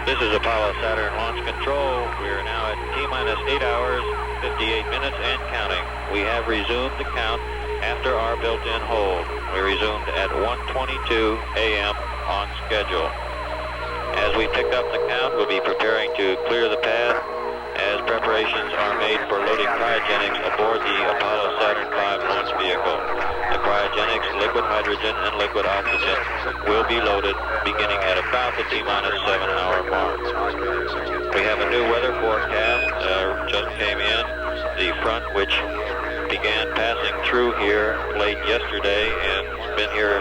This is Apollo Saturn Launch Control. We are now at T-minus 8 hours, 58 minutes and counting. We have resumed the count after our built-in hold. We resumed at 1:22 a.m. on schedule. As we pick up the count, we'll be preparing to clear the pad as preparations are made for loading cryogenics aboard the Apollo Saturn V launch vehicle. The cryogenics, liquid hydrogen and liquid oxygen, will be loaded beginning at about the T-minus 7-hour mark. We have a new weather forecast, just came in. The front, which began passing through here late yesterday and been here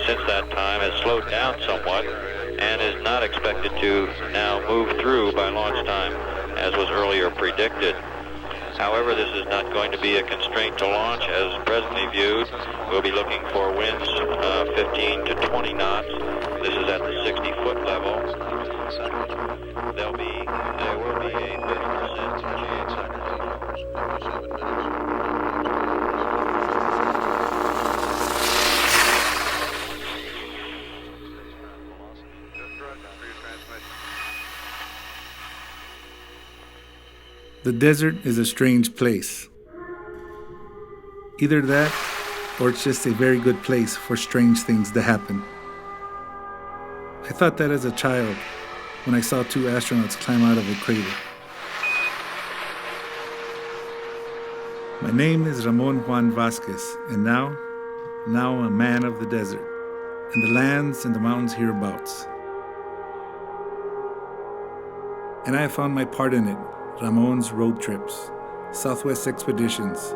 since that time, has slowed down somewhat and is not expected to now move through by launch time, as was earlier predicted. However, this is not going to be a constraint to launch as presently viewed. We'll be looking for winds 15 to 20 knots. This is at the 60-foot level. There will be a 30% chance. The desert is a strange place. Either that, or it's just a very good place for strange things to happen. I thought that as a child, when I saw two astronauts climb out of a crater. My name is Ramon Juan Vasquez, and now I'm a man of the desert, and the lands and the mountains hereabouts. And I have found my part in it. Ramon's road trips, Southwest expeditions,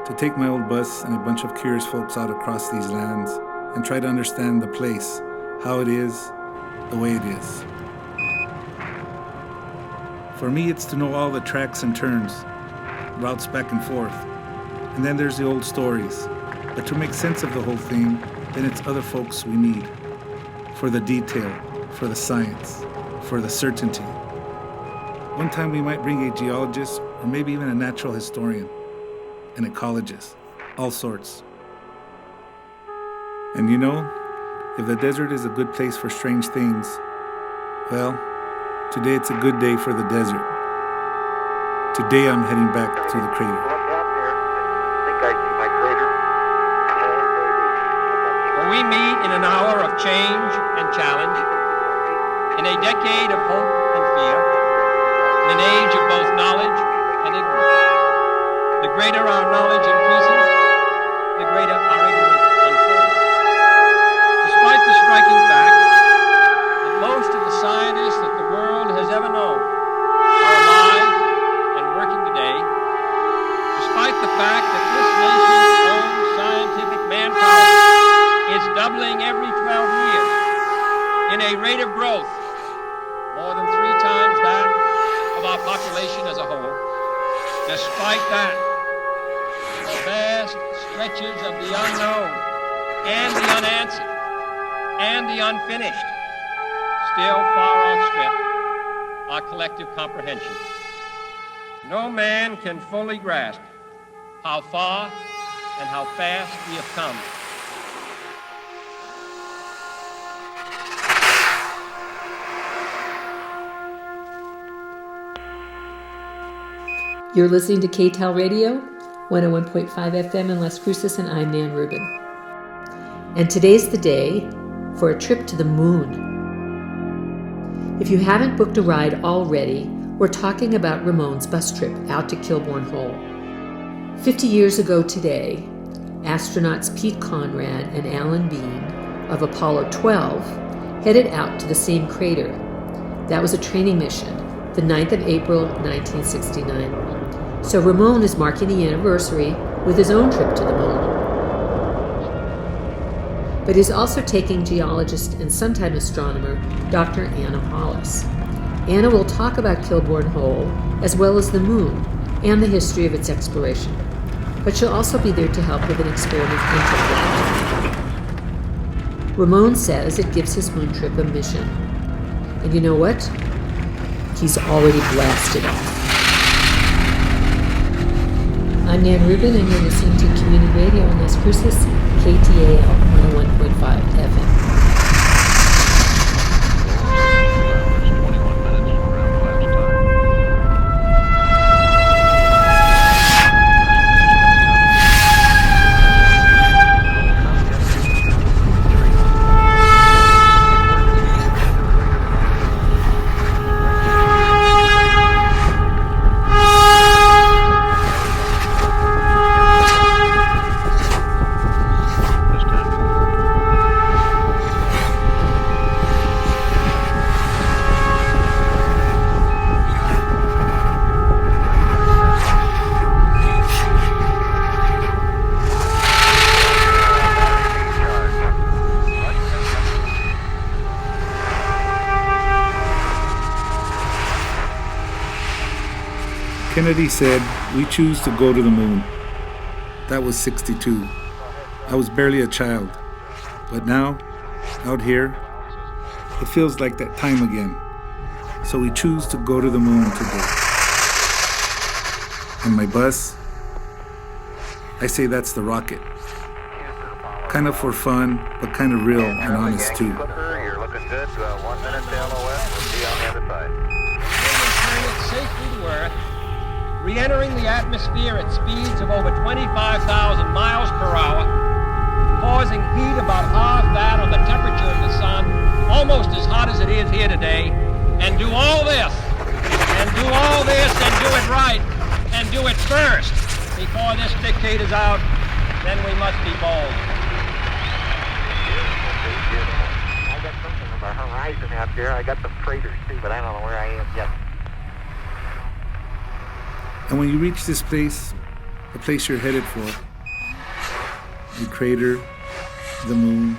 to take my old bus and a bunch of curious folks out across these lands and try to understand the place, how it is, the way it is. For me, it's to know all the tracks and turns, routes back and forth, and then there's the old stories. But to make sense of the whole thing, then it's other folks we need, for the detail, for the science, for the certainty. One time we might bring a geologist, or maybe even a natural historian, an ecologist, all sorts. And you know, if the desert is a good place for strange things, well, today it's a good day for the desert. Today I'm heading back to the crater. For we meet in an hour of change and challenge, in a decade of hope and fear, in an age of both knowledge and ignorance. The greater our knowledge increases, the greater our ignorance unfolds. Despite the striking fact that most of the scientists that the world has ever known are alive and working today, despite the fact that this nation's own scientific manpower is doubling every 12 years in a rate of growth more than 3 times that of our population as a whole. Despite that, the vast stretches of the unknown and the unanswered and the unfinished still far outstrip our collective comprehension. No man can fully grasp how far and how fast we have come. You're listening to KTAL Radio, 101.5 FM in Las Cruces, and I'm Nan Rubin. And today's the day for a trip to the moon. If you haven't booked a ride already, we're talking about Ramon's bus trip out to Kilbourne Hole. 50 years ago today, astronauts Pete Conrad and Alan Bean of Apollo 12 headed out to the same crater. That was a training mission, the 9th of April, 1969. So Ramon is marking the anniversary with his own trip to the moon. But he's also taking geologist and sometime astronomer Dr. Anna Hollis. Anna will talk about Kilbourne Hole as well as the moon and the history of its exploration. But she'll also be there to help with an experiment interpret. Ramon says it gives his moon trip a mission. And you know what? He's already blasted off. I'm Nan Rubin, and you're listening to Community Radio in Las Cruces, KTAL 101.5 FM. Kennedy said, "We choose to go to the moon." That was 62. I was barely a child. But now, out here, it feels like that time again. So we choose to go to the moon today. And my bus, I say that's the rocket. Kind of for fun, but kind of real and honest too. You're looking good. 1 minute to LOS. We'll see you on the other side. Return it safely to Earth, re-entering the atmosphere at speeds of over 25,000 miles per hour, causing heat about half that of the temperature of the sun, almost as hot as it is here today, and do all this, and do it right, and do it first. Before this decade is out, then we must be bold. I got something of a horizon out there. I got some craters too, but I don't know where I am yet. And when you reach this place, the place you're headed for, the crater, the moon,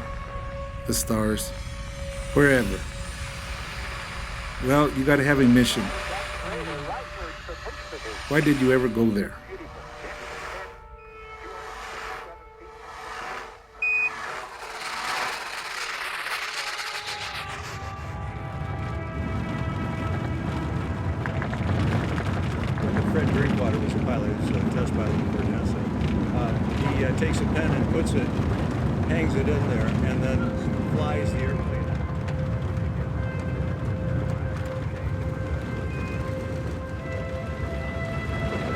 the stars, wherever, well, you got to have a mission. Why did you ever go there? Was a pilot, so test pilot for NASA. He takes a pen and puts it, hangs it in there, and then flies the airplane.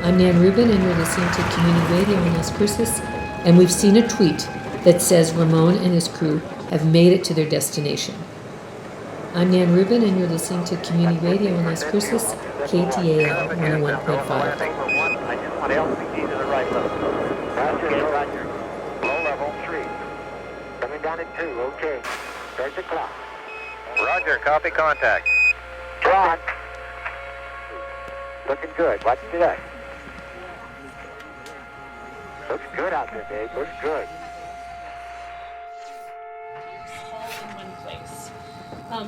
I'm Nan Rubin, and you're listening to Community Radio in Las Cruces, and we've seen a tweet that says Ramon and his crew have made it to their destination. I'm Nan Rubin, and you're listening to Community Radio in Las Cruces, KTAL 101.5. I just want LCD to the right level. Roger. Low level 3. Coming down at 2, okay. Start the clock. Roger, copy contact. John. Looking good. Watch today. Looks good out there, Dave. Looks good. All in one place.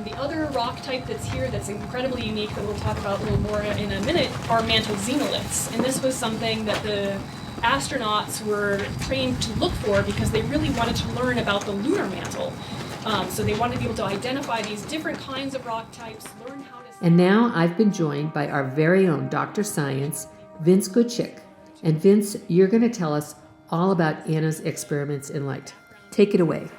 The other rock type that's here that's incredibly unique that we'll talk about a little more in a minute are mantle xenoliths. And this was something that the astronauts were trained to look for because they really wanted to learn about the lunar mantle. So they wanted to be able to identify these different kinds of rock types, learn how to... And now I've been joined by our very own Dr. Science, Vince Goodchick. And Vince, you're going to tell us all about Anna's experiments in light. Take it away.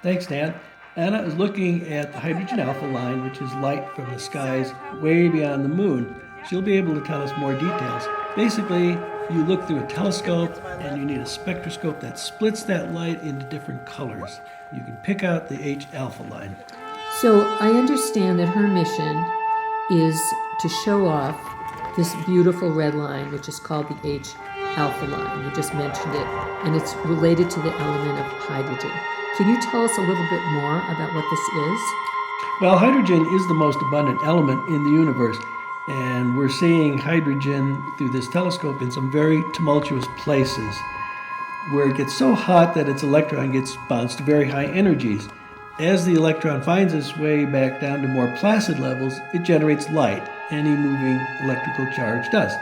Thanks, Nan. Anna is looking at the hydrogen alpha line, which is light from the skies way beyond the moon. She'll be able to tell us more details. Basically, you look through a telescope and you need a spectroscope that splits that light into different colors. You can pick out the H alpha line. So I understand that her mission is to show off this beautiful red line, which is called the H alpha line. You just mentioned it, and it's related to the element of hydrogen. Can you tell us a little bit more about what this is? Well, hydrogen is the most abundant element in the universe, and we're seeing hydrogen through this telescope in some very tumultuous places, where it gets so hot that its electron gets bounced to very high energies. As the electron finds its way back down to more placid levels, it generates light. Any moving electrical charge does.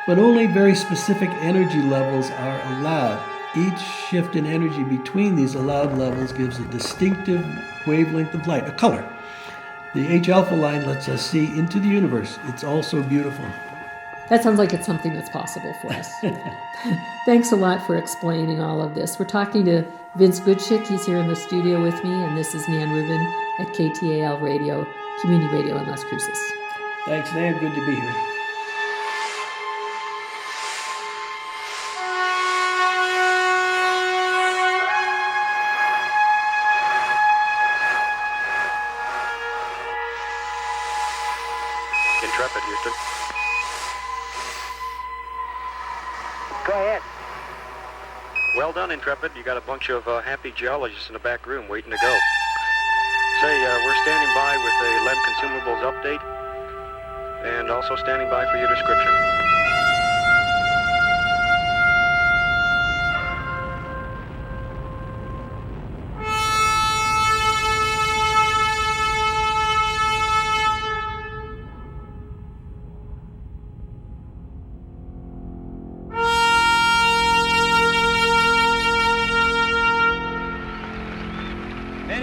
But only very specific energy levels are allowed. Each shift in energy between these allowed levels gives a distinctive wavelength of light, a color. The H alpha line lets us see into the universe. It's also beautiful. That sounds like it's something that's possible for us. Thanks a lot for explaining all of this. We're talking to Vince Goodchick. He's here in the studio with me, and this is Nan Rubin at KTAL Radio, Community Radio in Las Cruces. Thanks, Nan. Good to be here. Intrepid, Houston. Go ahead. Well done, Intrepid. You got a bunch of happy geologists in the back room waiting to go. Say, we're standing by with a LEM consumables update and also standing by for your description.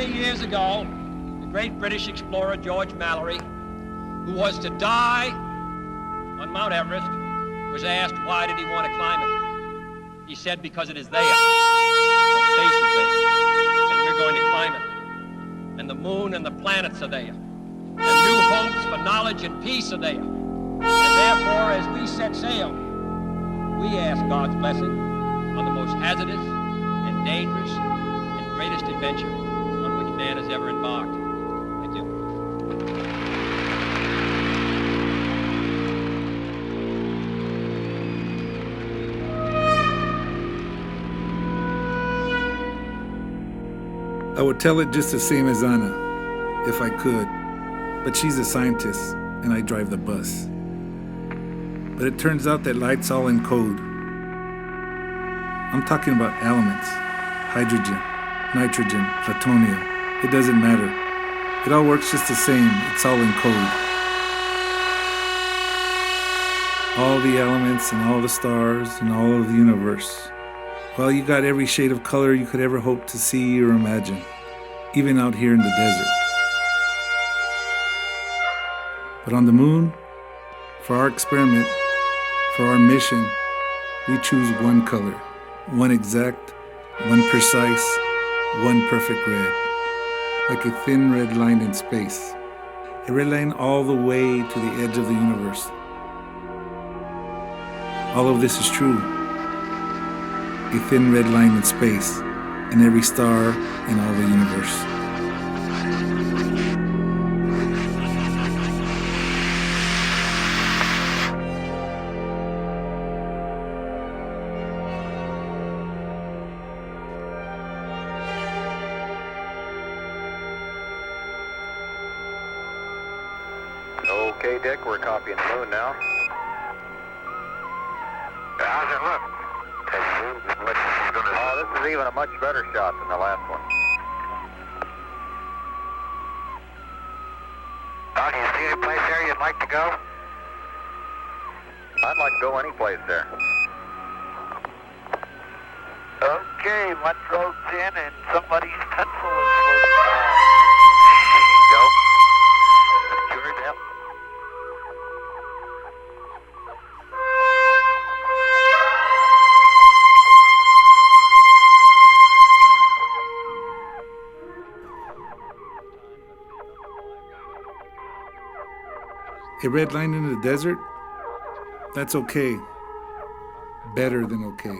many years ago, the great British explorer George Mallory, who was to die on Mount Everest, was asked why did he want to climb it. He said, because it is there. Well, space is there, and we're going to climb it. And the moon and the planets are there. And new hopes for knowledge and peace are there. And therefore, as we set sail, we ask God's blessing on the most hazardous and dangerous and greatest adventure on which man has ever embarked. Thank you. I would tell it just the same as Anna, if I could, but she's a scientist and I drive the bus. But it turns out that light's all in code. I'm talking about elements, hydrogen, nitrogen, plutonium. It doesn't matter. It all works just the same. It's all in code. All the elements and all the stars and all of the universe. Well, you got every shade of color you could ever hope to see or imagine, even out here in the desert. But on the moon, for our experiment, for our mission, we choose one color, one exact, one precise, one perfect red, like a thin red line in space, a red line all the way to the edge of the universe. All of this is true. A thin red line in space, and every star in all the universe. Okay, Dick, we're copying the moon now. How's it look? Oh, this is even a much better shot than the last one. Oh, do you see any place there you'd like to go? I'd like to go any place there. Okay, one road's in and somebody's pencil is floating by. There you go. Secured, yep. A red line in the desert? That's okay. Better than okay.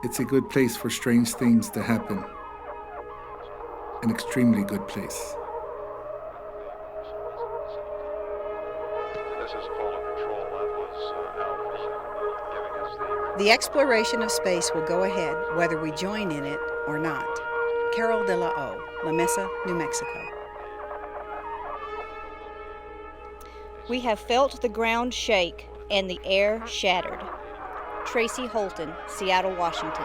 It's a good place for strange things to happen. An extremely good place. This is full control. That was Alfred giving us The exploration of space will go ahead whether we join in it or not. Carol de la O, La Mesa, New Mexico. We have felt the ground shake and the air shattered. Tracy Holton, Seattle, Washington.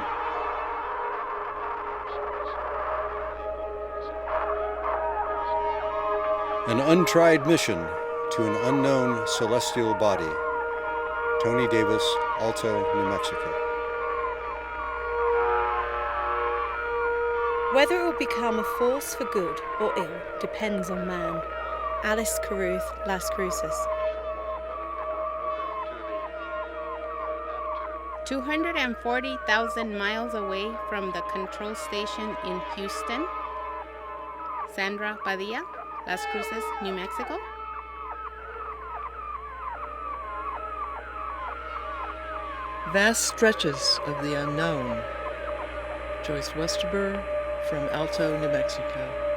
An untried mission to an unknown celestial body. Tony Davis, Alto, New Mexico. Whether it will become a force for good or ill depends on man. Alice Carruth, Las Cruces. 240,000 miles away from the control station in Houston. Sandra Padilla, Las Cruces, New Mexico. Vast stretches of the unknown. Joyce Westerber from Alto, New Mexico.